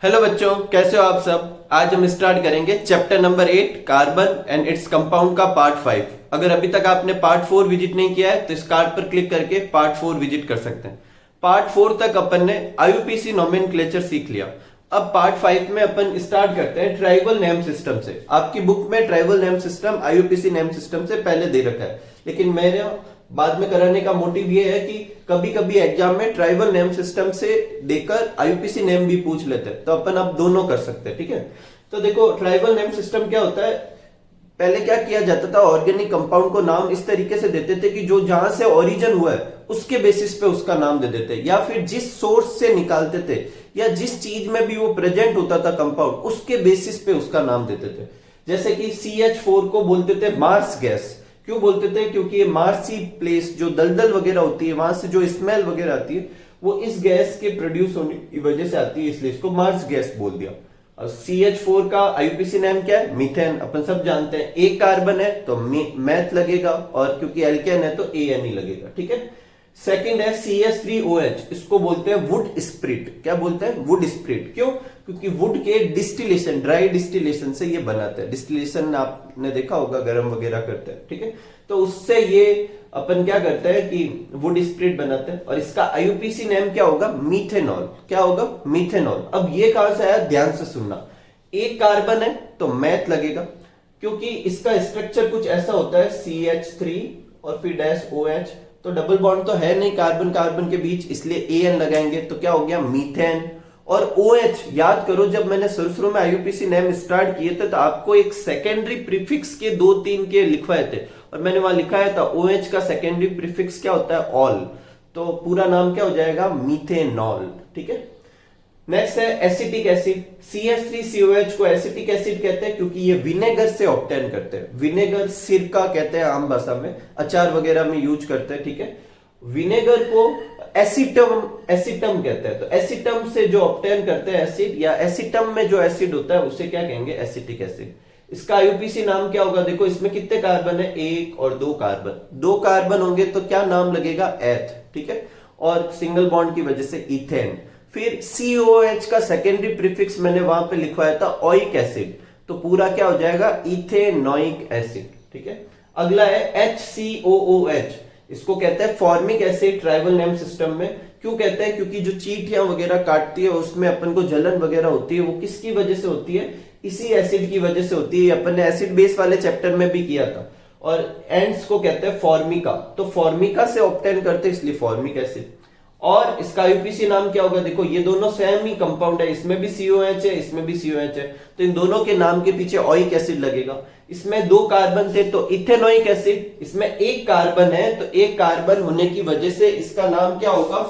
Hello बच्चों, कैसे हो आप सब। आज हम स्टार्ट करेंगे chapter number 8 carbon and its compound का पार्ट 5। अगर अभी तक आपने पार्ट 4 विजिट नहीं किया है तो इस कार्ड पर क्लिक करके पार्ट 4 विजिट कर सकते हैं। पार्ट 4 तक अपन ने आईयूपीसी नोमेनक्लेचर सीख लिया। अब पार्ट 5 में अपन स्टार्ट करते हैं ट्राइबल नेम सिस्टम से। आपकी बुक में tribal name system IUPAC name system से पहले दे रखा है, लेकिन मेरे बाद में कराने का मोटिव ये है कि कभी कभी एग्जाम में ट्राइबल नेम सिस्टम से देकर आईयूपीसी नेम भी पूछ लेते हैं, तो अपन अब दोनों कर सकते हैं। ठीक है, तो देखो ट्राइबल नेम सिस्टम क्या होता है। पहले क्या किया जाता था, ऑर्गेनिक कंपाउंड को नाम इस तरीके से देते थे कि जो जहां से ओरिजिन हुआ है उसके बेसिस पे उसका नाम दे देते, या फिर जिस सोर्स से निकालते थे या जिस चीज में भी वो प्रेजेंट होता था कंपाउंड उसके बेसिस पे उसका नाम देते थे। जैसे कि CH4 को बोलते थे मार्स गैस। क्यों बोलते थे? क्योंकि ये मार्सी प्लेस जो दलदल वगैरह होती है वहां से जो स्मेल वगैरह आती है वो इस गैस के प्रोड्यूस होने की वजह से आती है, इसलिए इसको मार्स गैस बोल दिया। और CH4 का आईयूपीसी नेम क्या है? मीथेन। अपन सब जानते हैं एक कार्बन है तो मैथ लगेगा, और क्योंकि एल्केन है तो ANE लगेगा। ठीक है। सेकंड है CH3OH, इसको बोलते हैं वुड स्प्रिट। क्या बोलते हैं? Would spirit. क्यों? क्योंकि वुड के डिस्टिलेशन, ड्राई डिस्टिलेशन से ये बनाते हैं। डिस्टिलेशन आपने देखा होगा, गर्म वगैरह करते हैं। ठीक है, तो उससे ये अपन क्या करते हैं कि वुड स्प्रिट बनाते हैं, और इसका आईयूपीसी नेम क्या होगा? मीथेनॉल। क्या होगा? मीथेनॉल। अब ये कहां से आया, ध्यान से सुनना। एक कार्बन है तो मैथ लगेगा, क्योंकि इसका स्ट्रक्चर कुछ ऐसा होता है CH3 और फिर डैश OH, तो डबल बॉन्ड तो है नहीं कार्बन कार्बन के बीच, इसलिए AN लगाएंगे तो क्या हो गया? मीथेन। और OH याद करो, जब मैंने शुरू में आईयूपीसी नेम स्टार्ट किए थे तो आपको एक सेकेंडरी प्रीफिक्स के 2-3 के लिखवाए थे, और मैंने वहां लिखाया था OH का सेकेंडरी प्रीफिक्स क्या होता है? ऑल। तो पूरा नाम क्या हो जाएगा? मीथेनॉल। ठीक है। नेक्स्ट है एसिटिक एसिड। CH3COH को एसिटिक एसिड कहते हैं क्योंकि ये विनेगर से ऑब्टेन करते हैं। विनेगर सिरका कहते हैं आम भाषा में, अचार वगैरह में यूज करते हैं। ठीक है। विनेगर को एसिटम कहते हैं, तो एसिटम से जो ऑब्टेन करते हैं एसिड, या एसिटम में जो एसिड होता है उसे क्या कहेंगे? Acetic acid. इसका आईयूपीसी नाम क्या होगा? देखो इसमें कितने कार्बन है? 1 और 2 कार्बन। 2 कार्बन होंगे तो क्या नाम लगेगा? एथ। ठीक है, और सिंगल बॉन्ड की वजह से इथेन। फिर COH का सेकेंडरी प्रीफिक्स मैंने वहां पे लिखवाया था ओइक एसिड, तो पूरा क्या हो जाएगा? Ethanoic acid. ठीक है। अगला है HCOOH, इसको कहते हैं formic acid tribal name system में। क्यों कहते हैं? क्योंकि जो चींटियां वगैरह काटती है उसमें अपन को जलन वगैरह होती है, वो किसकी वजह से होती है? इसी एसिड की वजह से होती है। अपन ने एसिड बेस वाले चैप्टर में भी किया था। और एंड्स को कहते हैं फॉर्मिका, तो फॉर्मिका से ऑब्टेन करते हैं इसलिए फॉर्मिक एसिड। और इसका आईयूपीसी नाम क्या होगा? देखो ये दोनों सेम ही कंपाउंड है, इसमें भी COH है इसमें भी COH है, तो इन दोनों के नाम के पीछे ओइक एसिड लगेगा। इसमें 2 कार्बन थे तो इथेनोइक एसिड। इसमें 1 कार्बन है तो 1 कार्बन होने की वजह से इसका नाम क्या होगा?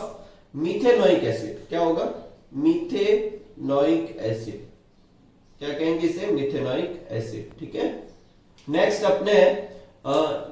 Methanoic acid. क्या होगा? Methanoic acid. क्या कहेंगे इसे? Methanoic acid. ठीक है। नेक्स्ट अपने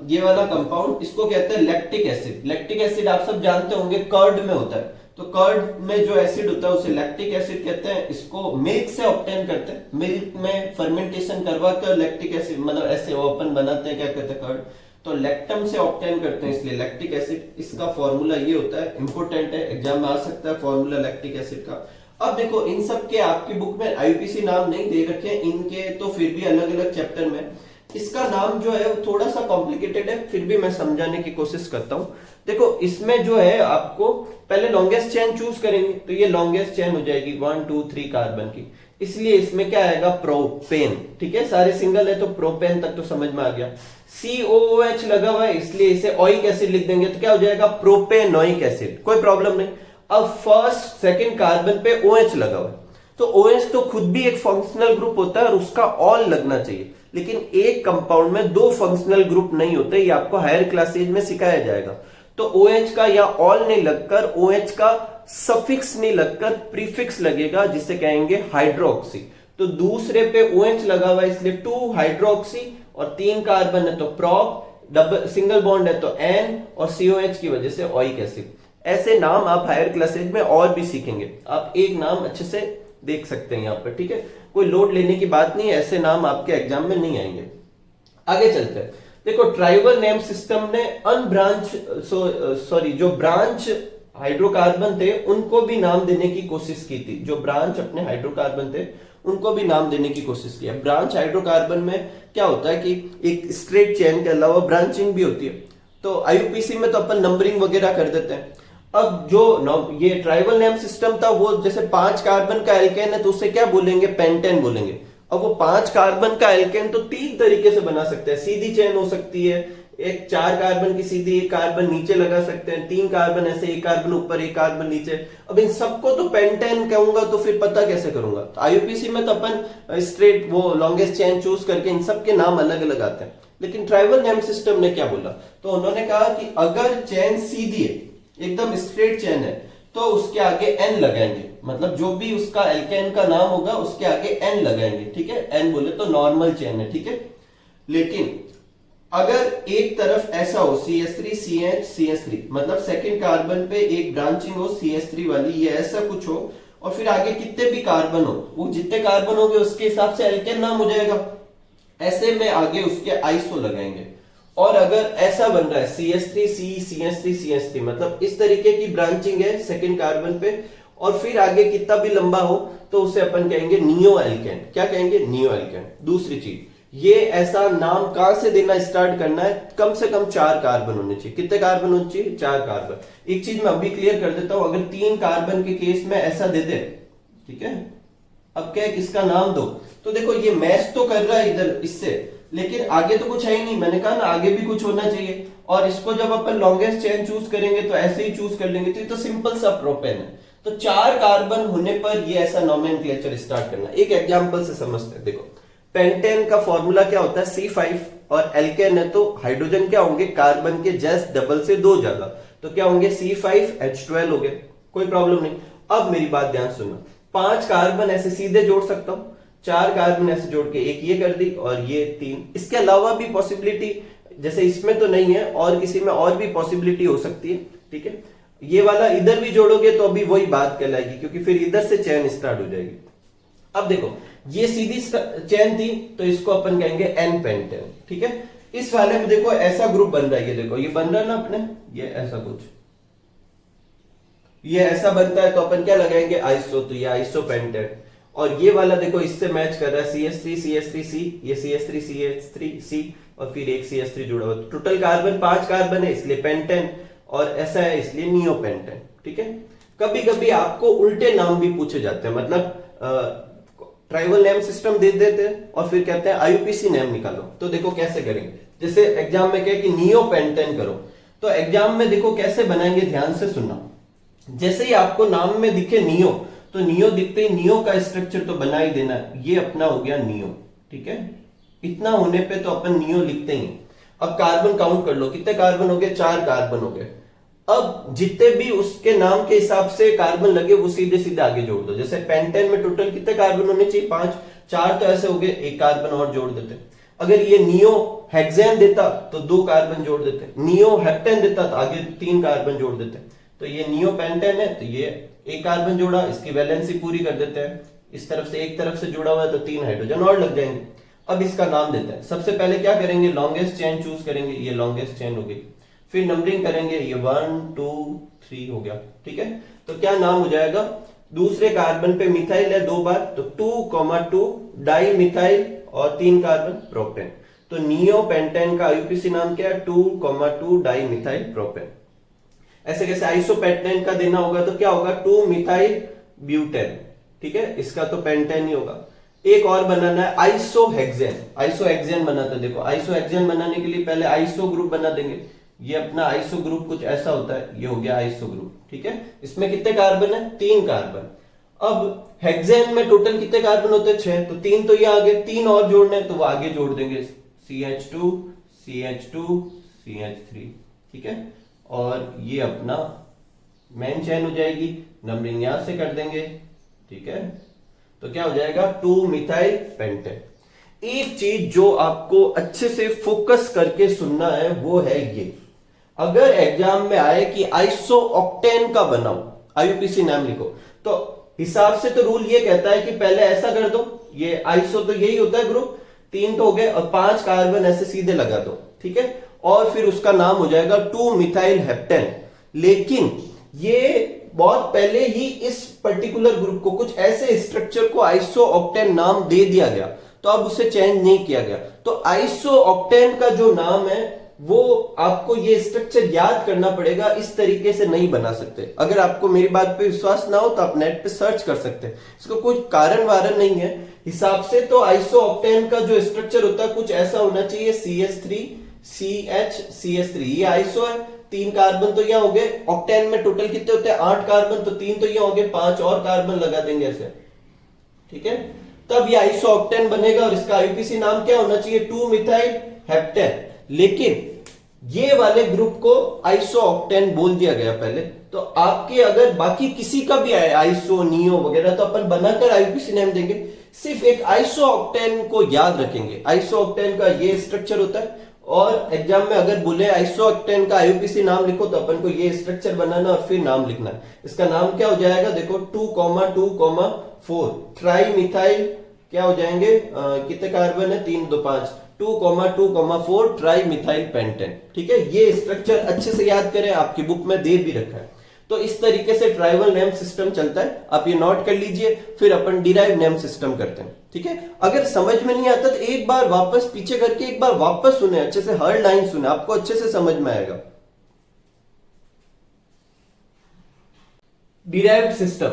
ये वाला कंपाउंड, इसको कहते हैं लैक्टिक एसिड। लैक्टिक एसिड आप सब जानते होंगे कर्ड में होता है, तो कर्ड में जो एसिड होता है उसे लैक्टिक एसिड कहते हैं। इसको मिल्क से ऑब्टेन करते हैं, मिल्क में फर्मेंटेशन करवा कर लैक्टिक एसिड, मतलब ऐसे ओपन बनाते हैं, क्या कहते हैं? कर्ड। तो लैक्टम से ऑब्टेन करते हैं इसलिए लैक्टिक एसिड। इसका फॉर्मूला ये होता है, इंपोर्टेंट है, एग्जाम में आ सकता है फॉर्मूला लैक्टिक एसिड का। अब देखो इन सब के आपकी बुक में आईयूपीसी नाम नहीं दे रखे हैं इनके, तो फिर भी अलग अलग चैप्टर में इसका नाम जो है वो थोड़ा सा कॉम्प्लिकेटेड है, फिर भी मैं समझाने की कोशिश करता हूं। देखो इसमें जो है आपको पहले लॉन्गेस्ट चेन चूज करेंगे, तो ये लॉन्गेस्ट चेन हो जाएगी 1 2 3 कार्बन की, इसलिए इसमें क्या आएगा? प्रोपेन। ठीक है, सारे सिंगल है तो प्रोपेन तक तो समझ में आ गया। COOH लगा हुआ है इसलिए इसे ओइक एसिड लिख देंगे, तो क्या हो जाएगा? Propanoic acid. कोई प्रॉब्लम नहीं। अब फर्स्ट सेकंड कार्बन पे OH लगा हुआ है, तो OH तो खुद भी एक फंक्शनल ग्रुप होता है और उसका ऑल लगना चाहिए, लेकिन एक कंपाउंड में 2 फंक्शनल ग्रुप नहीं होते, ये आपको हायर क्लासेज में सिखाया जाएगा। तो OH का या ऑल नहीं लगकर OH का सफिक्स नहीं लगकर प्रीफिक्स लगेगा, जिसे कहेंगे हाइड्रोक्सी। तो दूसरे पे OH लगा हुआ है इसलिए 2 हाइड्रोक्सी, और 3 कार्बन है तो प्रोप, डबल सिंगल बॉन्ड है तो N, और COH की वजह से ओइक एसिड। ऐसे नाम आप हायर क्लासेज में और भी सीखेंगे, आप एक नाम अच्छे से देख सकते हैं यहाँ पर। ठीक है, कोई लोड लेने की बात नहीं है, ऐसे नाम आपके एग्जाम में नहीं आएंगे। आगे चलते हैं। देखो ट्राइबल नेम सिस्टम ने अनब्रांच जो ब्रांच हाइड्रोकार्बन थे उनको भी नाम देने की कोशिश की थी, जो ब्रांच अपने हाइड्रोकार्बन थे उनको भी नाम देने की कोशिश की है। ब्रांच हाइड्रोकार्बन में क्या होता है कि एक स्ट्रेट चेन के अलावा ब्रांचिंग भी होती है, तो आईयूपीसी में तो अपन नंबरिंग वगैरह कर देते हैं। अब जो ये ट्राइबल नेम सिस्टम था, वो जैसे 5 कार्बन का एल्केन है तो उसे क्या बोलेंगे, पेंटेन बोलेंगे। अब वो 5 कार्बन का एल्केन तो 3 तरीके से बना सकते हैं, सीधी चेन हो सकती है, एक 4 कार्बन की सीधी, एक कार्बन नीचे लगा सकते हैं, 3 कार्बन ऐसे, एक कार्बन ऊपर एक कार्बन नीचे। अब इन सबको तो पेंटेन कहूंगा तो फिर पता कैसे करूंगा। तो आईयूपीसी में तो अपन स्ट्रेट वो लॉन्गेस्ट चेन चूज करके इन सब के नाम अलग अलग आते हैं। लेकिन ट्राइबल नेम सिस्टम ने क्या बोला, तो उन्होंने कहा कि अगर चेन सीधी है, एकदम स्ट्रेट चेन है, तो उसके आगे एन लगाएंगे, मतलब जो भी उसका एल्केन का नाम होगा उसके आगे एन लगाएंगे, ठीक है। एन बोले तो नॉर्मल चेन है, ठीक है। लेकिन अगर एक तरफ ऐसा हो CH3 CH CH3, मतलब सेकंड कार्बन पे एक ब्रांचिंग हो CH3 वाली, ये ऐसा कुछ हो, और फिर आगे कितने भी कार्बन हो, वो जितने कार्बन हो गए उसके हिसाब से एल्केन नाम हो जाएगा। ऐसे में आगे उसके आइसो लगाएंगे। और अगर ऐसा बन रहा है CH3 C CH3 CH3, मतलब इस तरीके की ब्रांचिंग है सेकंड कार्बन पे, और फिर आगे कितना भी लंबा हो तो उसे अपन कहेंगे नियो एल्केन। क्या कहेंगे, नियो एल्केन। दूसरी चीज, ये ऐसा नाम कहां से देना स्टार्ट करना है, कम से कम 4 कार्बन होने चाहिए। कितने कार्बन होने चाहिए, 4 कार्बन। एक चीज मैं अभी क्लियर कर देता हूं, अगर 3 कार्बन के केस में ऐसा दे दे, ठीक है, अब क्या है, किसका नाम दो, तो देखो ये मैच तो कर रहा है इधर इससे, लेकिन आगे तो कुछ है ही नहीं। मैंने कहा ना आगे भी कुछ होना चाहिए, और इसको जब अपन लॉन्गेस्ट चेन चूज करेंगे तो ऐसे ही चूज कर लेंगे, तो ये तो सिंपल सा प्रोपेन है। तो 4 कार्बन होने पर ये ऐसा नोमेनक्लेचर स्टार्ट करना। एक एग्जांपल से समझते हैं। देखो, पेंटेन का फॉर्मूला क्या होता है, C5, और एल्केन है तो हाइड्रोजन क्या होंगे, कार्बन के जस्ट डबल से 2 ज्यादा, तो क्या होंगे, C5H12 हो गए, कोई प्रॉब्लम नहीं। अब मेरी बात ध्यान सुनना, 5 कार्बन ऐसे सीधे जोड़ सकता हूं, 4 कार्बन ऐसे जोड़ के एक ये कर दी, और ये 3। इसके अलावा भी पॉसिबिलिटी, जैसे इसमें तो नहीं है और किसी में और भी पॉसिबिलिटी हो सकती है, ठीक है। ये वाला इधर भी जोड़ोगे तो अभी वही बात कहलाएगी, क्योंकि फिर इधर से चेन स्टार्ट हो जाएगी। अब देखो, ये सीधी चेन थी तो इसको अपन कहेंगे एन पेंटेन, ठीक है। इस वाले में देखो ऐसा ग्रुप बन रहा है, ये देखो ये बन रहा है ना अपने, ये ऐसा कुछ, ये ऐसा बनता है तो अपन क्या लगाएंगे, आइसो, तो ये आइसो पेंटेन। और ये वाला देखो इससे मैच कर रहा है, CH3 CH3 C, ये CH3 CH3 C, और फिर एक CH3 जुड़ा हुआ, टोटल कार्बन 5 कार्बन है इसलिए पेंटेन, और ऐसा है इसलिए नियो पेंटेन, ठीक है। कभी कभी आपको उल्टे नाम भी पूछे जाते हैं, मतलब ट्राइबल नेम सिस्टम दे देते हैं और फिर कहते हैं आईयूपीसी नेम निकालो। तो देखो कैसे करेंगे, जैसे एग्जाम में कहे कि नियो पेंटेन करो, तो एग्जाम में देखो कैसे बनाएंगे, ध्यान से सुनना। जैसे ही आपको नाम में दिखे नियो, तो नियो दिखते ही नियो का स्ट्रक्चर तो बना ही देना, ये अपना हो गया नियो, ठीक है। इतना होने पे तो अपन नियो लिखते ही। अब कार्बन काउंट कर लो, कितने कार्बन हो गए, 4 कार्बन हो गए। अब जितने भी उसके नाम के हिसाब से कार्बन लगे वो सीधे सीधे आगे जोड़ दो। जैसे पेंटेन में टोटल कितने कार्बन होने चाहिए, 5, 4 तो ऐसे हो गए, एक कार्बन और जोड़ देते। अगर ये नियो हेक्सेन देता तो 2 कार्बन जोड़ देते, नियो हेप्टेन देता तो आगे 3 कार्बन जोड़ देते। तो ये नियो पेंटेन है तो ये एक कार्बन जोड़ा, इसकी वैलेंसी पूरी कर देते हैं, इस तरफ से एक तरफ से जुड़ा हुआ है तो 3 हाइड्रोजन और लग जाएंगे। अब इसका नाम देते हैं। सबसे पहले क्या करेंगे, लॉन्गेस्ट चेन चूज करेंगे, ये लॉन्गेस्ट चेन हो गई, फिर नंबरिंग करेंगे, ये 1 2 3 हो गया, ठीक है। तो क्या नाम हो जाएगा, दूसरे कार्बन पे मिथाइल है 2 बार, तो 2,2 डाई मिथाइल और 3 कार्बन प्रोपेन, तो नियो पेंटेन का आईयूपीसी नाम क्या है, 2,2 डाई मिथाइल प्रोपेन। ऐसे कैसे आइसो पेंटेन का देना होगा तो क्या होगा, 2 मिथाइल ब्यूटेन, ठीक है, इसका तो पेंटेन ही होगा। एक और बनाना है आइसो हेक्सेन, आइसो हेक्सेन बनाते हैं। देखो आइसो हेक्सेन बनाने के लिए पहले आइसो ग्रुप बना देंगे, ये अपना आइसो ग्रुप कुछ ऐसा होता है, ये हो गया आइसो ग्रुप, ठीक है। इसमें कितने कार्बन है, 3 कार्बन। अब हेक्सेन में टोटल कितने कार्बन होते हैं, 6, तो 3 तो ये आगे, 3 और जोड़ने तो वो आगे जोड़ देंगे, CH2 CH2 CH3, ठीक है। और ये अपना मेन चेन हो जाएगी, नंबरिंग यहां से कर देंगे, ठीक है। तो क्या हो जाएगा, 2 मिथाइल पेंटेन। एक चीज जो आपको अच्छे से फोकस करके सुनना है वो है ये, अगर एग्जाम में आए कि आइसो ऑक्टेन का बनाओ, आईयूपीसी नाम लिखो, तो हिसाब से तो रूल ये कहता है कि पहले ऐसा कर दो, ये आइसो तो यही होता है ग्रुप, 3 तो हो गए, और 5 कार्बन ऐसे सीधे लगा दो, ठीक है। और फिर उसका नाम हो जाएगा 2 मिथाइल हेप्टेन। लेकिन ये बहुत पहले ही इस पर्टिकुलर ग्रुप को, कुछ ऐसे स्ट्रक्चर को आइसो ऑक्टेन नाम दे दिया गया, तो अब उसे चेंज नहीं किया गया। तो आइसो ऑक्टेन का जो नाम है वो आपको ये स्ट्रक्चर याद करना पड़ेगा, इस तरीके से नहीं बना सकते। अगर आपको मेरी बात पे विश्वास ना हो तो आप नेट पे सर्च कर सकते हैं, इसको कोई कारण वारण नहीं है हिसाब से। तो आइसो ऑक्टेन का जो स्ट्रक्चर होता है कुछ ऐसा होना चाहिए, CH3 CH CH3, ये आइसो है, 3 कार्बन तो यहाँ हो गए। ऑक्टेन में टोटल कितने होते हैं, 8 कार्बन, तो 3 तो यहाँ हो गए, 5 और कार्बन लगा देंगे ऐसे, ठीक है। तब ये आइसो ऑक्टेन बनेगा और इसका आईयूपीएसी नाम क्या होना चाहिए, 2 मिथाइल हेप्टेन। लेकिन ये वाले ग्रुप को आइसो ऑक्टेन बोल दिया गया पहले। तो आपके अगर बाकी किसी का भी आए, आइसो नियो वगैरह, तो अपन बनाकर आईयूपीएसी नेम देंगे, सिर्फ एक आइसो ऑक्टेन को याद रखेंगे। आइसो ऑक्टेन का ये स्ट्रक्चर होता है, और एग्जाम में अगर बोले आइसो ऑक्टेन का आईयूपीएसी नाम लिखो तो अपन को ये स्ट्रक्चर बनाना और फिर नाम लिखना है। इसका नाम क्या हो जाएगा, देखो 2,2,4 ट्राई मिथाइल, क्या हो जाएंगे, कितने कार्बन है, 3 2 5, 2,2,4 ट्राई मिथाइल पेंटेन, ठीक है। ये स्ट्रक्चर अच्छे से याद करें, आपकी बुक में दे भी रखा है। तो इस तरीके से ट्राइबल नेम सिस्टम चलता है, आप ये नोट कर लीजिए। फिर अपन डिराइव नेम सिस्टम करते हैं, ठीक है। अगर समझ में नहीं आता तो एक बार वापस पीछे करके एक बार वापस सुने, अच्छे से हर लाइन सुने, आपको अच्छे से समझ में आएगा। Derived system.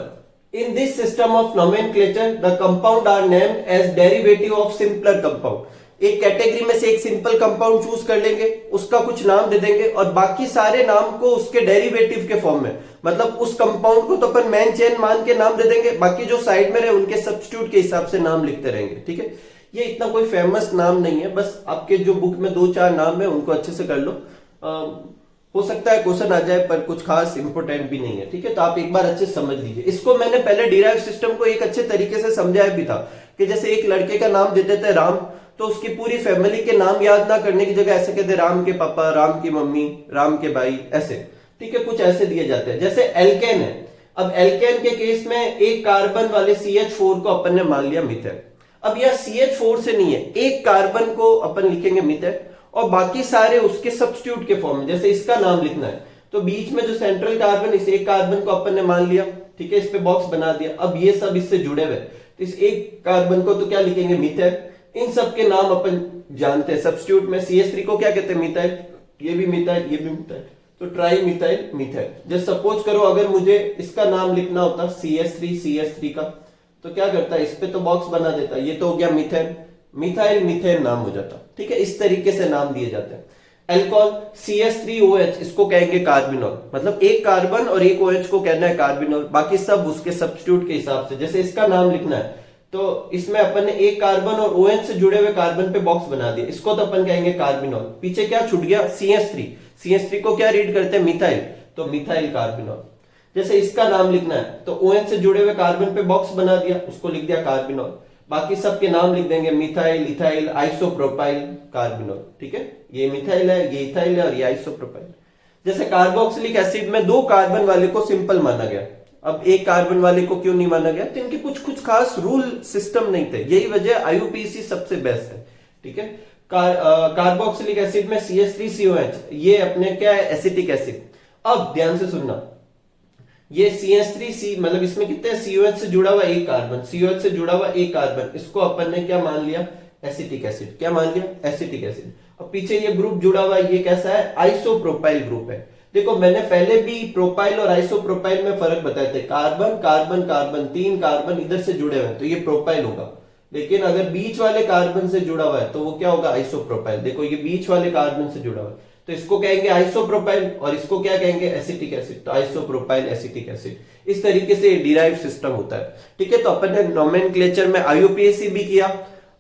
In this system of nomenclature, the compound are named as derivative of simpler compound. एक कैटेगरी में से एक सिंपल कंपाउंड चूज कर लेंगे, उसका कुछ नाम दे देंगे, और बाकी सारे नाम को उसके डेरिवेटिव के फॉर्म में, मतलब उस कंपाउंड को तो अपन मेन चेन मान के नाम दे देंगे, बाकी जो साइड में रहे उनके सब्स्टिट्यूट के हिसाब से नाम लिखते रहेंगे, ठीक है। ये इतना कोई फेमस नाम नहीं है, बस आपके जो बुक में 2-4 नाम है उनको अच्छे से कर लो। हो सकता है क्वेश्चन आ जाए, पर कुछ खास इंपोर्टेंट भी नहीं है, ठीक है। तो आप एक बार अच्छे से समझ लीजिए। इसको मैंने पहले डिराइव सिस्टम को एक अच्छे तरीके से समझाया भी था, कि जैसे एक लड़के का नाम दे देते हैं राम, तो उसकी पूरी फैमिली के नाम याद ना करने की जगह ऐसे कहते राम के पापा, राम की मम्मी, राम के भाई, ऐसे, ठीक है। कुछ ऐसे दिए जाते हैं। जैसे एल्केन है, अब एल्केन के केस में एक कार्बन वाले CH4 को अपन ने मान लिया मिथेन। अब यह CH4 से नहीं है, एक कार्बन को अपन लिखेंगे मिथेन, और बाकी सारे उसके सब्स्टिट्यूट के फॉर्म में। जैसे इसका नाम लिखना है तो बीच में जो सेंट्रल कार्बन, इस एक कार्बन को अपन ने मान लिया, ठीक है, इस पे बॉक्स बना दिया। अब ये सब इससे जुड़े हुए, तो इस एक कार्बन को तो क्या लिखेंगे, मिथेन। इन सब के नाम अपन जानते हैं। सब्स्टिट्यूट में CH3 को क्या कहते हैं, मिथाइल, ये भी मिथाइल, ये भी मिथाइल, तो ट्राई मिथाइल मिथाइल। जैसे सपोज करो अगर मुझे इसका नाम लिखना होता CH3 का, तो क्या करता है, इस पे तो बॉक्स बना देता, ये तो हो गया मिथेन, मिथाइल मिथेन नाम हो जाता, ठीक है। इस तरीके से नाम दिए जाते हैं। एल्कोहल CH3OH, इसको कहेंगे कार्बिनॉल, मतलब एक कार्बन और एक OH को कहना है कार्बिनॉल, बाकी सब उसके सब्स्टिट्यूट के हिसाब से। जैसे इसका नाम लिखना है तो इसमें अपन ने एक कार्बन और OH से जुड़े हुए कार्बन पे बॉक्स बना दिया, इसको तो अपन कहेंगे कार्बिनॉल। पीछे क्या छूट गया, CH3 को क्या रीड करते हैं, मिथाइल, तो मिथाइल कार्बिनॉल। जैसे इसका नाम लिखना है तो OH से जुड़े हुए कार्बन पे बॉक्स बना दिया, उसको लिख दिया कार्बिनॉल। बाकी सबके नाम लिख देंगे, मिथाइल, इथाइल, आइसोप्रोपाइल, कार्बिनॉल, ठीक है। ये मिथाइल है, ये इथाइल है, और ये आइसोप्रोपाइल। जैसे कार्बोक्सिलिक एसिड में 2 कार्बन वाले को सिंपल माना गया, अब एक कार्बन वाले को क्यों नहीं माना गया, तो इनके कुछ खास रूल सिस्टम नहीं थे, यही वजह आईयूपीएसी सबसे बेस्ट है, ठीक है। कार्बोक्सिलिक एसिड में CH3COH, ये अपने क्या है, एसिटिक एसिड। अब ध्यान से सुनना, ये CH3C, मतलब इसमें कितने COH से जुड़ा हुआ एक कार्बन, COH से जुड़ा हुआ एक कार्बन, इसको अपन ने क्या मान लिया, एसिटिक एसिड। क्या मान लिया, एसिटिक एसिड। अब पीछे ये ग्रुप जुड़ा हुआ है, ये कैसा है, आइसोप्रोपाइल ग्रुप है। देखो मैंने पहले भी प्रोपाइल और आइसोप्रोपाइल में फर्क बताए थे, कार्बन कार्बन कार्बन, 3 कार्बन इधर से जुड़े हुए हैं तो ये प्रोपाइल होगा, लेकिन अगर बीच वाले कार्बन से जुड़ा हुआ है तो वो क्या होगा, आइसोप्रोपाइल। देखो ये बीच वाले कार्बन से जुड़ा हुआ है तो इसको कहेंगे आइसोप्रोपाइल, और इसको क्या कहेंगे, एसिटिक एसिड, तो आइसोप्रोपाइल एसिटिक एसिड। इस तरीके से डिराइव सिस्टम होता है, ठीक है। तो अपन ने नोमेनक्लेचर में आईयूपीएसी भी किया,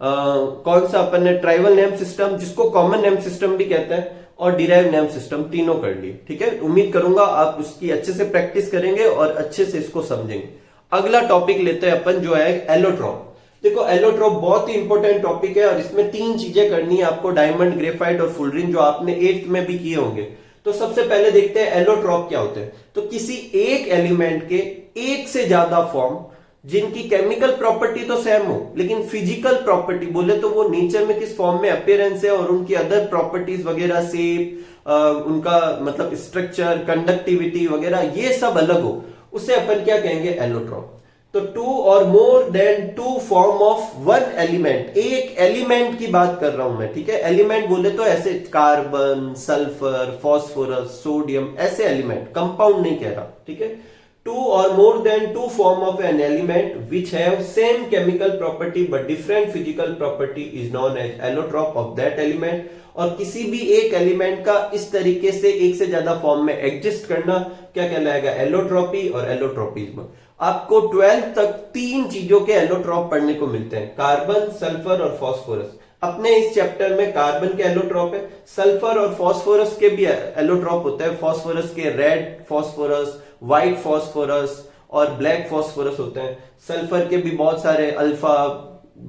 कौन सा अपन ने, ट्राइबल नेम सिस्टम, जिसको कॉमन नेम सिस्टम भी कहते हैं, और डिराइव नेम सिस्टम, तीनों कर लिए, ठीक है। उम्मीद करूंगा आप उसकी अच्छे से प्रैक्टिस करेंगे और अच्छे से इसको समझेंगे। अगला टॉपिक लेते हैं अपन, जो है एलोट्रॉप। देखो एलोट्रॉप बहुत ही इंपॉर्टेंट टॉपिक है, और इसमें 3 चीजें करनी है आपको, डायमंड, ग्रेफाइट और फुलरिन, जो आपने 8th में भी किए होंगे। तो सबसे पहले देखते हैं एलोट्रॉप क्या होते हैं। तो किसी एक एलिमेंट के एक से ज्यादा फॉर्म जिनकी केमिकल प्रॉपर्टी तो सेम हो लेकिन फिजिकल प्रॉपर्टी बोले तो वो नेचर में किस फॉर्म में अपीयरेंस है और उनकी अदर प्रॉपर्टीज वगैरह शेप, उनका मतलब स्ट्रक्चर, कंडक्टिविटी वगैरह ये सब अलग हो, उसे अपन क्या कहेंगे, एलोट्रॉप। तो टू और more than two form of one element, एक एलिमेंट की बात कर रहा हूं मैं, ठीक है। एलिमेंट बोले तो ऐसे कार्बन, सल्फर, फास्फोरस, सोडियम, ऐसे एलिमेंट, कंपाउंड नहीं कह रहा, ठीक है। टू और more than two form of an element which have same chemical property but different physical property is known as allotrope of that element. और किसी भी एक एलिमेंट का इस तरीके से एक से ज्यादा फॉर्म में एग्जिस्ट करना क्या कहलाएगा, एलोट्रॉपी और एलोट्रोपिज्म। आपको 12th तक 3 चीजों के एलोट्रॉप पढ़ने को मिलते हैं, कार्बन, सल्फर और फास्फोरस। अपने इस चैप्टर में कार्बन के एलोट्रॉप है, सल्फर और फास्फोरस के भी एलोट्रॉप होते हैं। फास्फोरस के रेड फास्फोरस, व्हाइट फास्फोरस और ब्लैक फास्फोरस होते हैं। सल्फर के भी बहुत सारे अल्फा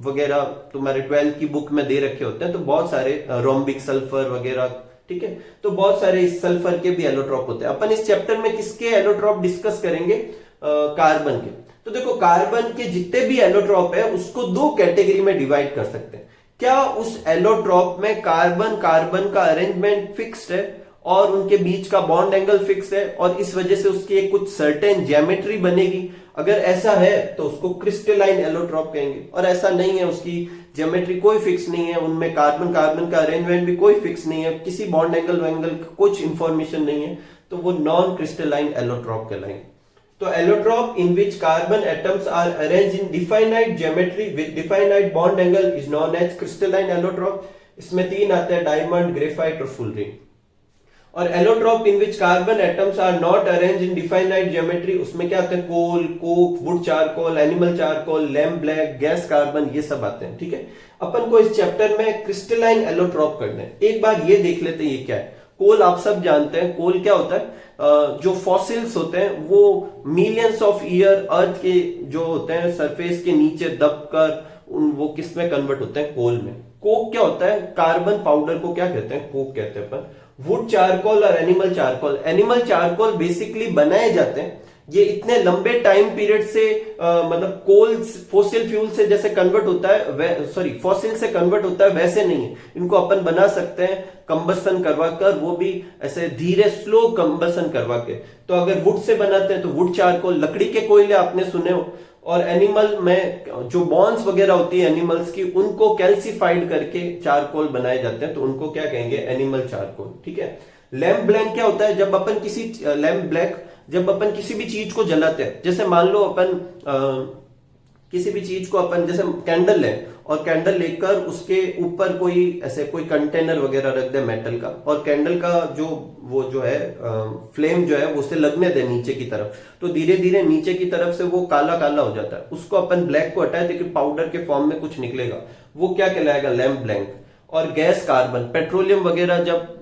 वगैरह तुम्हारे 12th की बुक में दे रखे होते हैं, तो बहुत सारे रोम्बिक सल्फर वगैरह, ठीक है। तो बहुत सारे इस सल्फर के भी एलोट्रॉप होते हैं। अपन इस चैप्टर में किसके एलोट्रॉप डिस्कस करेंगे, कार्बन के। तो देखो कार्बन के जितने भी एलोट्रॉप है उसको 2 कैटेगरी में डिवाइड कर सकते हैं। क्या उस एलोट्रॉप में कार्बन कार्बन का अरेंजमेंट फिक्स्ड है और उनके बीच का बॉन्ड एंगल फिक्स है और इस वजह से उसकी एक कुछ सर्टेन ज्योमेट्री बनेगी। अगर ऐसा है तो उसको क्रिस्टलाइन एलोट्रॉप कहेंगे, और ऐसा नहीं है, उसकी ज्योमेट्री कोई फिक्स नहीं है, उनमें कार्बन कार्बन का अरेंजमेंट भी कोई फिक्स नहीं है, किसी बॉन्ड एंगल वेंगल कुछ इंफॉर्मेशन नहीं है, तो वो नॉन क्रिस्टलाइन एलोट्रॉप कहलाएंगे। तो allotrope in which carbon atoms are arrange in definite geometry with definite bond angle is known as crystalline allotrope. इसमें 3 आते हैं, डायमंड, ग्रेफाइट और फुलरिन। और allotrope in which carbon atoms are not arrange in definite geometry, उसमें क्या आते हैं, coal, coke, wood charcoal, animal charcoal, lamp black, gas carbon, ये सब आते हैं, ठीक है। अपन को इस चैप्टर में क्रिस्टलाइन एलोट्रॉप करना है। एक बार ये देख लेते हैं ये क्या है। कोल आप सब जानते हैं, कोल क्या होता है, जो फॉसिल्स होते हैं वो मिलियंस ऑफ ईयर अर्थ के जो होते हैं सरफेस के नीचे दबकर वो किस में कन्वर्ट होते हैं, कोल में। कोक क्या होता है, कार्बन पाउडर को क्या कहते हैं, कोक कहते हैं अपन। वुड चारकोल और animal charcoal, animal charcoal basically बनाए जाते हैं, ये इतने लंबे टाइम पीरियड से मतलब कोल फॉसिल फ्यूल से जैसे कन्वर्ट होता है, फॉसिल से कन्वर्ट होता है वैसे नहीं है। इनको अपन बना सकते हैं कंबसन करवा कर, वो भी ऐसे धीरे स्लो कंबसन करवा के। तो अगर वुड से बनाते हैं तो वुड चारकोल, लकड़ी के कोयले आपने सुने हो। और एनिमल में जो बॉन्स वगैरह होती है एनिमल्स की, उनको कैल्सिफाइड करके चारकोल बनाए जाते हैं, तो उनको क्या कहेंगे, एनिमल चारकोल, ठीक है। लैम्प ब्लैंक क्या होता है, जब अपन किसी भी चीज को जलाते हैं, जैसे मान लो अपन किसी भी चीज को अपन जैसे कैंडल लें और कैंडल लेकर उसके ऊपर कोई कंटेनर वगैरह रख दे मेटल का, और कैंडल का जो है फ्लेम जो है वो उसे लगने दे नीचे की तरफ, तो धीरे धीरे नीचे की तरफ से वो काला काला हो जाता है। उसको अपन ब्लैक को हटाए तो पाउडर के फॉर्म में कुछ निकलेगा, वो क्या कहलाएगा, लैम्प ब्लैंक। और गैस कार्बन, पेट्रोलियम वगैरह जब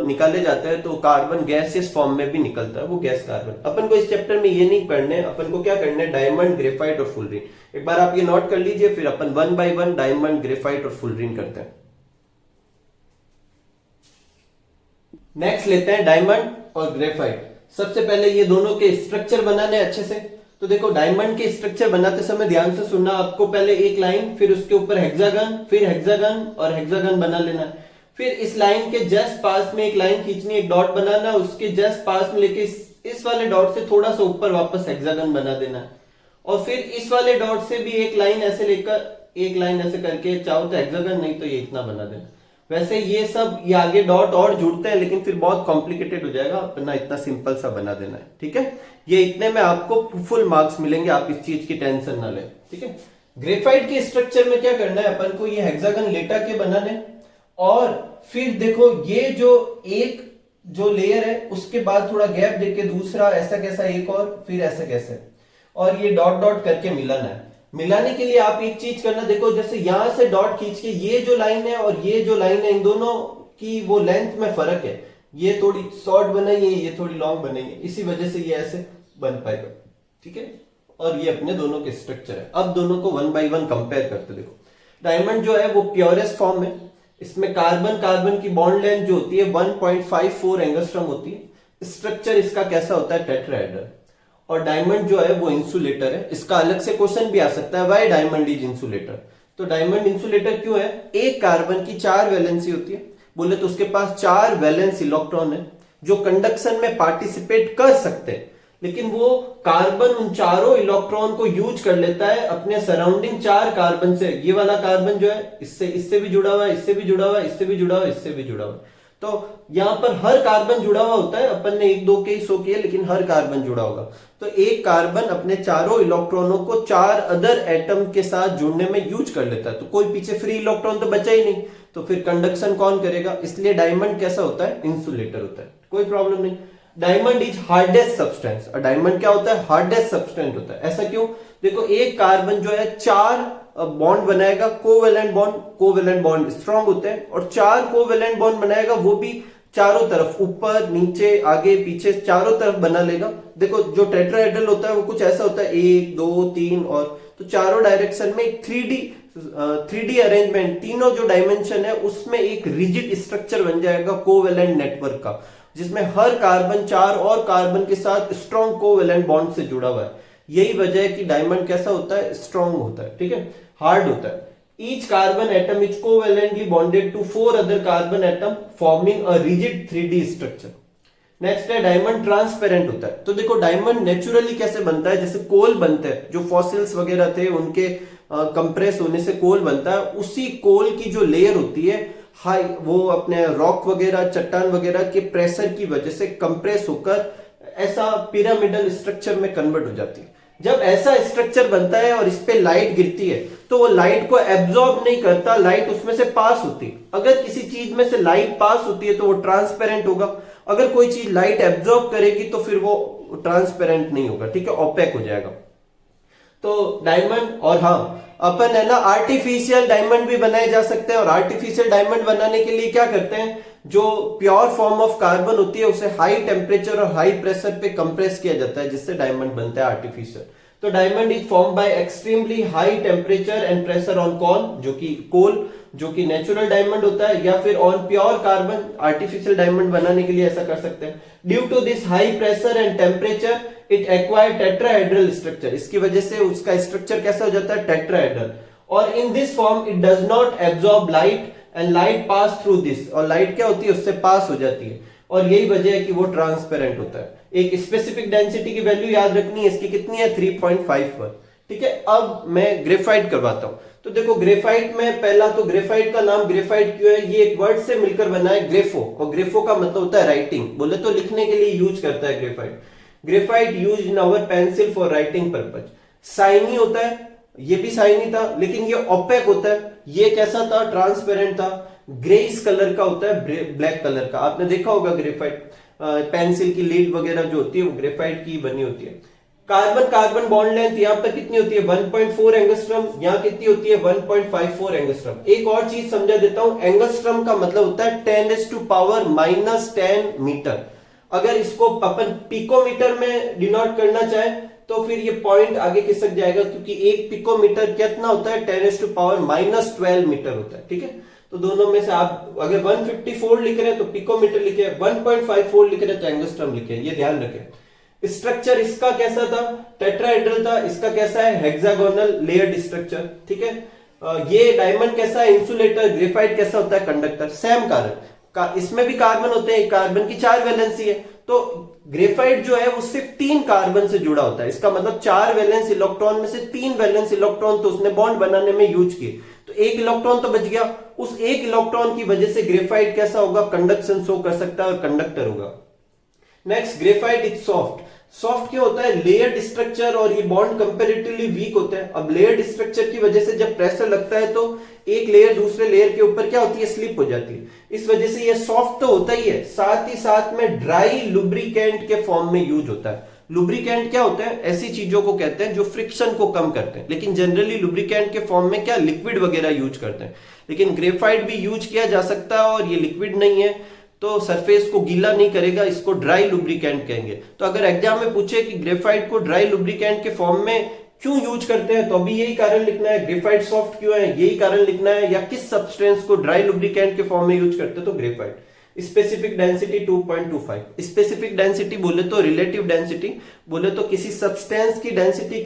निकाले जाते हैं तो कार्बन गैसियस फॉर्म में भी निकलता है, वो गैस कार्बन। अपन को इस चैप्टर में ये नहीं पढ़ने, अपन को क्या करना है, डायमंड, ग्रेफाइट और फुलरिन। एक बार आप ये नोट कर लीजिए, फिर अपन 1 by 1 डायमंड, ग्रेफाइट और फुलरिन करते हैं। नेक्स्ट लेते हैं डायमंड और ग्रेफाइट। सबसे पहले ये दोनों के स्ट्रक्चर बनाने अच्छे से। तो देखो डायमंड के स्ट्रक्चर बनाते समय ध्यान से सुनना, आपको पहले एक लाइन, फिर उसके ऊपर हेक्सागन, फिर हेक्सागन और हेक्सागन बना लेना। फिर इस लाइन के जस्ट पास में एक लाइन खींचनी, एक डॉट बनाना, उसके जस्ट पास में लेके इस वाले डॉट से थोड़ा सा ऊपर वापस हेक्सागन बना देना। और फिर इस वाले डॉट से भी एक लाइन ऐसे लेकर, एक लाइन ऐसे करके, चाहो तो हेक्सागन, नहीं तो ये इतना बना देना। वैसे ये सब ये आगे डॉट और जुड़ते हैं, लेकिन फिर बहुत कॉम्प्लिकेटेड हो जाएगा, अपना इतना सिंपल सा बना देना है, ठीक है। ये इतने में आपको फुल मार्क्स मिलेंगे, आप इस चीज की टेंशन ना लें, ठीक है। ग्रेफाइट के स्ट्रक्चर में क्या करना है, अपन को ये हेक्सागन लेटा के बनाने, और फिर देखो ये जो लेयर है उसके बाद थोड़ा गैप देके दूसरा ऐसा कैसा एक और, फिर ऐसा कैसे, और ये डॉट डॉट करके मिलाना है। मिलाने के लिए आप एक चीज करना, देखो जैसे यहां से डॉट खींच के ये जो लाइन है और ये जो लाइन है, इन दोनों की वो लेंथ में फर्क है, ये थोड़ी शॉर्ट बनाई है, ये थोड़ी लॉन्ग बनाई है, इसी वजह से ये ऐसे बन पाएगा, ठीक है। और ये अपने दोनों के स्ट्रक्चर है। अब दोनों को 1 by 1 कंपेयर करते देखो। डायमंड जो है वो प्योरेस्ट फॉर्म है, इसमें कार्बन कार्बन की बॉन्ड लेंथ जो होती है 1.54 एंगस्ट्रॉम होती है। स्ट्रक्चर इसका कैसा होता है, टेट्राहेड्रल। और डायमंड जो है वो इंसुलेटर है। इसका अलग से क्वेश्चन भी आ सकता है, व्हाई डायमंड इज इंसुलेटर। तो डायमंड इंसुलेटर क्यों है? एक कार्बन की 4 वैलेंसी होती है, बोले तो उसके पास 4 वैलेंस इलेक्ट्रॉन है जो कंडक्शन में पार्टिसिपेट कर सकते हैं, लेकिन वो कार्बन उन चारों इलेक्ट्रॉन को यूज कर लेता है अपने सराउंडिंग 4 कार्बन से। ये वाला कार्बन जो है इससे भी जुड़ा हुआ है, इससे भी जुड़ा हुआ है, इससे भी जुड़ा हुआ है, इससे भी जुड़ा हुआ है। तो यहां पर हर कार्बन जुड़ा हुआ होता है, अपन ने 1 2 के ही शो किए, लेकिन हर कार्बन जुड़ा होगा। तो एक कार्बन अपने चारों इलेक्ट्रॉनों को 4 अदर एटम के साथ जुड़ने में यूज कर लेता है, तो कोई पीछे फ्री इलेक्ट्रॉन तो बचा ही नहीं, तो फिर कंडक्शन कौन करेगा? इसलिए डायमंड कैसा होता है? इंसुलेटर होता है, कोई प्रॉब्लम नहीं। डायमंड इज हार्डेस्ट सब्सटेंस, और डायमंड क्या होता है? हार्डेस्ट सब्सटेंस होता है। ऐसा क्यों? देखो एक कार्बन जो है 4 बॉन्ड बनाएगा, कोवेलेंट बॉन्ड स्ट्रॉन्ग होते हैं, और 4 कोवेलेंट बॉन्ड बनाएगा, वो भी चारों तरफ, ऊपर नीचे आगे पीछे चारों तरफ बना लेगा। देखो जो टेट्राहेड्रल होता है वो कुछ ऐसा होता है, 1 2 3, और तो चारों डायरेक्शन में 3D अरेंजमेंट, तीनों जो डायमेंशन है उसमें एक रिजिड स्ट्रक्चर बन जाएगा कोवेलेंट नेटवर्क का, जिसमें हर कार्बन 4 और कार्बन के साथ स्ट्रॉन्ग कोवेलेंट बॉन्ड से जुड़ा हुआ है। यही वजह है कि डायमंड कैसा होता है? स्ट्रॉन्ग होता है, ठीक है, हार्ड होता है। Each carbon atom is covalently bonded to 4 other carbon atom forming a rigid 3D structure. Next है डायमंड ट्रांसपेरेंट होता है। तो देखो डायमंड नेचुरली कैसे बनता है? जैसे कोल बनते हैं, जो फॉसिल्स वगैरह थे उनके कंप्रेस होने से कोल बनता है, उसी कोल की जो लेयर होती है हाई, वो अपने रॉक वगैरह चट्टान वगैरह के प्रेशर की वजह से कंप्रेस होकर ऐसा पिरामिडल स्ट्रक्चर में कन्वर्ट हो जाती है। जब ऐसा स्ट्रक्चर बनता है और इस पे लाइट गिरती है तो वो लाइट को एब्जॉर्ब नहीं करता, लाइट उसमें से पास होती है। अगर किसी चीज में से लाइट पास होती है तो वो ट्रांसपेरेंट होगा, अगर कोई चीज लाइट एब्जॉर्ब करेगी तो फिर वो ट्रांसपेरेंट नहीं होगा, ठीक है, ओपेक हो जाएगा। तो डायमंड, और हाँ अपन है ना आर्टिफिशियल डायमंड भी बनाए जा सकते हैं, और आर्टिफिशियल डायमंड बनाने के लिए क्या करते हैं? जो प्योर फॉर्म ऑफ कार्बन होती है उसे हाई टेम्परेचर और हाई प्रेशर पे कंप्रेस किया जाता है, जिससे डायमंड बनता है आर्टिफिशियल। तो diamond is form by extremely high temperature and pressure on coal, जो कि नेचुरल डायमंड होता है, या फिर on pure carbon. Artificial diamond बनाने के लिए ऐसा कर सकते हैं। Due to this high pressure and temperature it acquire tetrahedral structure, इसकी वजह से उसका स्ट्रक्चर कैसा हो जाता है? टेट्राहेड्रल। और in this form it does not absorb light and light pass through this, और लाइट क्या होती है? उससे पास हो जाती है, और यही वजह है कि वो ट्रांसपेरेंट होता है। एक स्पेसिफिक डेंसिटी की वैल्यू याद रखनी है, इसकी कितनी है? 3.51, ठीक है। अब मैं ग्रेफाइट करवाता हूं। तो देखो ग्रेफाइट में पहला तो ग्रेफाइट का नाम ग्रेफाइट क्यों है? ये एक वर्ड से मिलकर बना है, ग्रेफो, और ग्रेफो का मतलब होता है राइटिंग, बोले तो लिखने के लिए यूज करता है graphite. Graphite use in our pencil for writing purpose. Shiny होता है, ये भी साइनी था, लेकिन ये ओपेक होता है। ये कैसा था? ट्रांसपेरेंट था। ग्रेस कलर का होता है, ब्लैक कलर का। आपने देखा होगा ग्रेफाइट, पेंसिल की लीड वगैरह जो होती है वो ग्रेफाइट की बनी होती है। कार्बन कार्बन बॉन्ड लेंथ यहां पर कितनी होती है? 1.4 एंगस्ट्रम। यहां कितनी होती है? 1.54 एंगस्ट्रम। एक और चीज समझा देता हूं, एंगस्ट्रम का मतलब होता है 10⁻⁻10 मीटर। अगर इसको अपन पिकोमीटर में डिनोट करना चाहे तो फिर ये पॉइंट आगे खिसक जाएगा, क्योंकि एक पिकोमीटर कितना होता है? 10⁻⁻12 मीटर होता है, ठीक है। तो दोनों में से आप अगर 154 लिख रहे हैं तो पिकोमीटर लिखे, 1.54 लिख रहे हैं तो एंगस्ट्रम लिखे, ये ध्यान रखें। स्ट्रक्चर इसका कैसा था? टेट्राहेड्रल था। इसका कैसा है? हेक्सागोनल लेयर्ड स्ट्रक्चर, ठीक है। ये डायमंड कैसा है? इंसुलेटर। ग्रेफाइट कैसा होता है? कंडक्टर। सेम कारण इसमें भी कार्बन होते हैं, कार्बन की 4 वैलेंसी है, तो ग्रेफाइट जो है वो सिर्फ 3 कार्बन से जुड़ा होता है। इसका मतलब 4 वैलेंस इलेक्ट्रॉन में से 3 वैलेंस इलेक्ट्रॉन तो उसने बॉन्ड बनाने में यूज किए, तो 1 इलेक्ट्रॉन तो बच गया। उस 1 इलेक्ट्रॉन की वजह से ग्रेफाइट कैसा होगा? कंडक्शन शो कर सकता है और कंडक्टर होगा। Next, graphite is soft. Soft क्यों होता है? लेयर्ड स्ट्रक्चर, और ये बॉन्ड कंपैरेटिवली वीक होता है। अब लेयर्ड स्ट्रक्चर की वजह से जब प्रेशर लगता है तो एक लेयर दूसरे लेयर के ऊपर क्या होती है? स्लिप हो जाती है। इस वजह से ये सॉफ्ट तो होता ही है, साथ ही साथ में ड्राई लुब्रिकेंट के फॉर्म में यूज होता है। लुब्रिकेंट क्या होता है? ऐसी चीजों को कहते हैं जो फ्रिक्शन को कम करते हैं, लेकिन जनरली लुब्रिकेंट के फॉर्म में क्या लिक्विड वगैरह यूज करते हैं, लेकिन ग्रेफाइट भी यूज किया जा सकता है और ये लिक्विड नहीं है तो सरफेस को गीला नहीं करेगा, इसको ड्राई लुब्रिकेंट कहेंगे। तो अगर एग्जाम में पूछे कि ग्रेफाइट को ड्राई लुब्रिकेंट के फॉर्म में क्यों यूज करते हैं तो अभी यही कारण लिखना है। ग्रेफाइट सॉफ्ट क्यों है यही कारण लिखना है, या किस सब्सटेंस को ड्राई लुब्रिकेंट के फॉर्म में यूज करते हैं तो graphite. Specific density 2.25। Specific density बोले तो रिलेटिव डेंसिटी, बोले तो किसी सब्सटेंस की डेंसिटी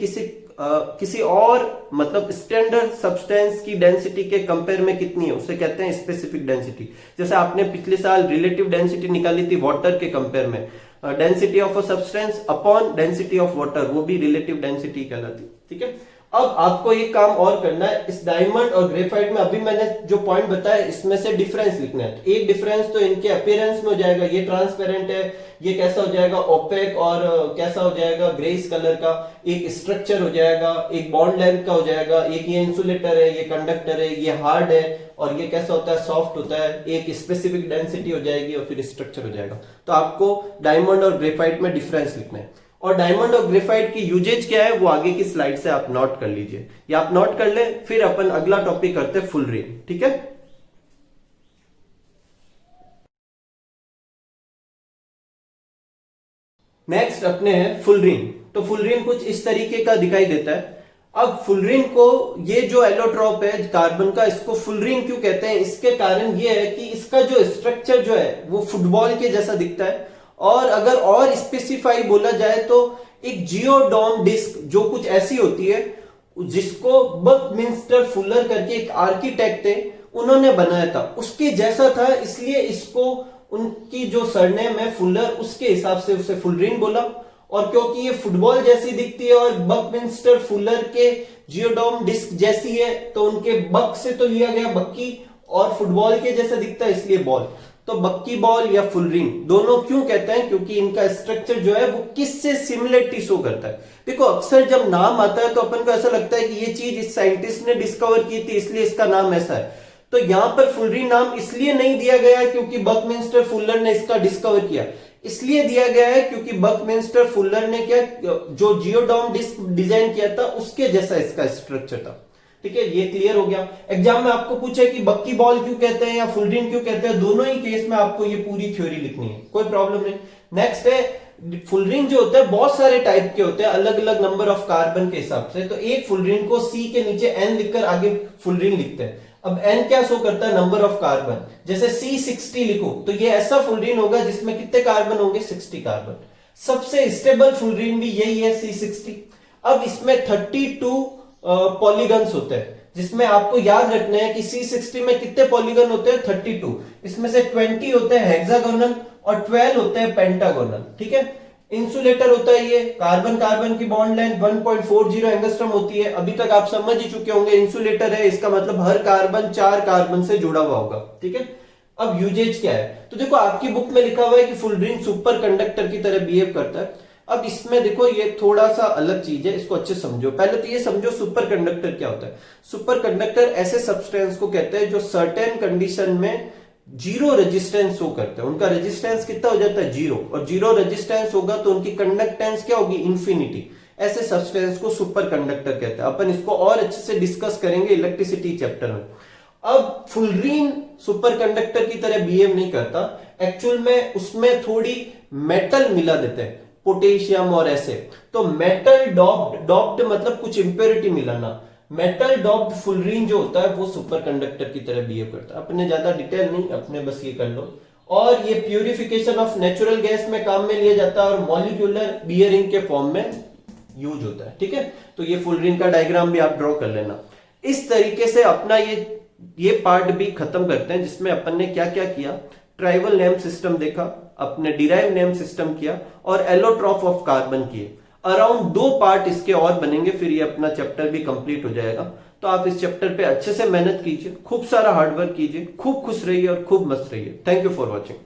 किसी और मतलब स्टैंडर्ड सब्सटेंस की डेंसिटी के कंपेयर में कितनी है उसे कहते हैं स्पेसिफिक डेंसिटी। जैसे आपने पिछले साल रिलेटिव डेंसिटी निकाली थी वाटर के कंपेयर में, density of a substance upon density of water, वो भी रिलेटिव डेंसिटी कहलाती। ठीक है, अब आपको एक काम और करना है, इस डायमंड और ग्रेफाइट में अभी मैंने जो पॉइंट बताया इसमें से डिफरेंस लिखना है। एक डिफरेंस तो इनके अपीयरेंस में हो जाएगा, ये ट्रांसपेरेंट है, ये कैसा हो जाएगा ओपेक, और कैसा हो जाएगा ग्रेस कलर का। एक स्ट्रक्चर हो जाएगा, एक बॉन्ड लेंथ का हो जाएगा, एक ये इंसुलेटर है, ये कंडक्टर है, ये हार्ड है, और ये कैसा होता है सॉफ्ट होता है। एक स्पेसिफिक डेंसिटी हो जाएगी और फिर स्ट्रक्चर हो जाएगा। तो आपको डायमंड और ग्रेफाइट में डिफरेंस लिखना है। और डायमंड और ग्रेफाइट की यूजेज क्या है वो आगे की स्लाइड से आप नोट कर लीजिए, या आप नोट कर ले, फिर अपन अगला टॉपिक करते हैं फुलरीन। ठीक है, नेक्स्ट अपने हैं फुलरीन। तो फुलरीन कुछ इस तरीके का दिखाई देता है। अब फुलरीन को, ये जो एलोट्रॉप है कार्बन का, इसको फुलरीन क्यों कहते हैं, इसके कारण ये है कि इसका जो स्ट्रक्चर जो है वो फुटबॉल के जैसा दिखता है। और अगर और स्पेसिफाई बोला जाए तो एक जियोडोम डिस्क जो कुछ ऐसी होती है, जिसको बकमिंस्टर फुलर करके एक आर्किटेक्ट थे उन्होंने बनाया था, उसके जैसा था, इसलिए इसको उनकी जो सरनेम है फुलर, उसके हिसाब से उसे फुलरीन बोला। और क्योंकि ये फुटबॉल जैसी दिखती है और बकमिंस्टर फुलर के जियोडोम डिस्क जैसी है, तो उनके बक से तो लिया गया बक्की, और फुटबॉल के जैसा दिखता है इसलिए बॉल। तो बक्की बॉल या फुलरीन दोनों क्यों कहते हैं, क्योंकि इनका स्ट्रक्चर जो है वो किससे सिमिलरिटी शो करता है। देखो अक्सर जब नाम आता है तो अपन को ऐसा लगता है कि ये चीज इस साइंटिस्ट ने डिस्कवर की थी इसलिए इसका नाम ऐसा है। तो यहां पर फुलरीन नाम इसलिए नहीं दिया गया क्योंकि बकमिंस्टर फुलर ने इसका डिस्कवर किया, इसलिए दिया गया है क्योंकि बकमिंस्टर फुलर ने क्या, जो जियोडोम डिस्क डिजाइन किया था उसके जैसा इसका स्ट्रक्चर था। ठीक है, ये क्लियर हो गया। एग्जाम में आपको पूछे कि बक्की बॉल क्यों कहते हैं या फुलरीन क्यों कहते हैं, दोनों ही केस में आपको ये पूरी थ्योरी लिखनी है, कोई प्रॉब्लम नहीं। नेक्स्ट है फुलरीन जो होता है बहुत सारे टाइप के होते हैं अलग अलग नंबर ऑफ कार्बन के हिसाब से। तो एक फुलरीन को सी के नीचे एन लिखकर आगे फुलरीन लिखते हैं। अब एन क्या शो करता है, नंबर ऑफ कार्बन। जैसे C60 लिखो तो ये ऐसा फुलरीन होगा जिसमें कितने कार्बन होंगे, 60 कार्बन। सबसे स्टेबल फुलरीन भी यही है C60। अब इसमें 32 पॉलीगन्स होते हैं, जिसमें आपको याद रखना है कि C60 में कितने पॉलीगन होते हैं, 32। इसमें से 20 होते हैं हेक्सागोनल और 12 होते हैं पेंटागोनल। ठीक है, इंसुलेटर होता है ये, कार्बन कार्बन की बॉन्ड लेंथ 1.40 एंगस्ट्रॉम होती है। अभी तक आप समझ ही चुके होंगे इंसुलेटर है, इसका मतलब हर कार्बन 4 कार्बन से जुड़ा हुआ होगा। ठीक है, अब यूजेज क्या है, तो देखो आपकी बुक में लिखा हुआ है कि फुलरीन सुपर कंडक्टर की तरह बिहेव करता है। अब इसमें देखो ये थोड़ा सा अलग चीज है, इसको अच्छे समझो। पहले तो ये समझो सुपर कंडक्टर क्या होता है। सुपर कंडक्टर ऐसे सब्सटेंस को कहते हैं जो सर्टेन कंडीशन में जीरो रेजिस्टेंस शो करते हैं। उनका रेजिस्टेंस कितना हो जाता है, जीरो, और जीरो रेजिस्टेंस होगा तो उनकी कंडक्टेंस क्या होगी, इंफिनिटी। ऐसे सब्सटेंस को सुपर कंडक्टर कहते हैं। अपन इसको और अच्छे से डिस्कस करेंगे इलेक्ट्रिसिटी चैप्टर में। अब फुलरीन सुपर कंडक्टर की तरह बिहेव नहीं करता, एक्चुअल में उसमें थोड़ी मेटल मिला देते हैं, पोटेशियम और ऐसे। तो मेटल डॉप्ड मतलब कुछ इंप्योरिटी मिलाना। मेटल डॉप्ड फुलरीन जो होता है वो सुपर कंडक्टर की तरह बिहेव करता है। अपने ज्यादा डिटेल नहीं, अपने बस ये कर लो। और ये प्यूरिफिकेशन ऑफ नेचुरल गैस में काम में लिया जाता है और मॉलिक्यूलर बियरिंग के फॉर्म में यूज होता है। ठीक है, तो ये फुलरीन का डायग्राम भी आप ड्रॉ कर लेना। इस तरीके से अपना ये पार्ट भी खत्म करते हैं, जिसमें अपन ने क्या क्या किया, ट्राइबल नेम सिस्टम देखा, अपने डिराइव नेम सिस्टम किया और एलोट्रॉप ऑफ कार्बन किए। अराउंड 2 पार्ट इसके और बनेंगे, फिर ये अपना चैप्टर भी कंप्लीट हो जाएगा। तो आप इस चैप्टर पे अच्छे से मेहनत कीजिए, खूब सारा हार्डवर्क कीजिए, खूब खुश रहिए और खूब मस्त रहिए। Thank you for watching.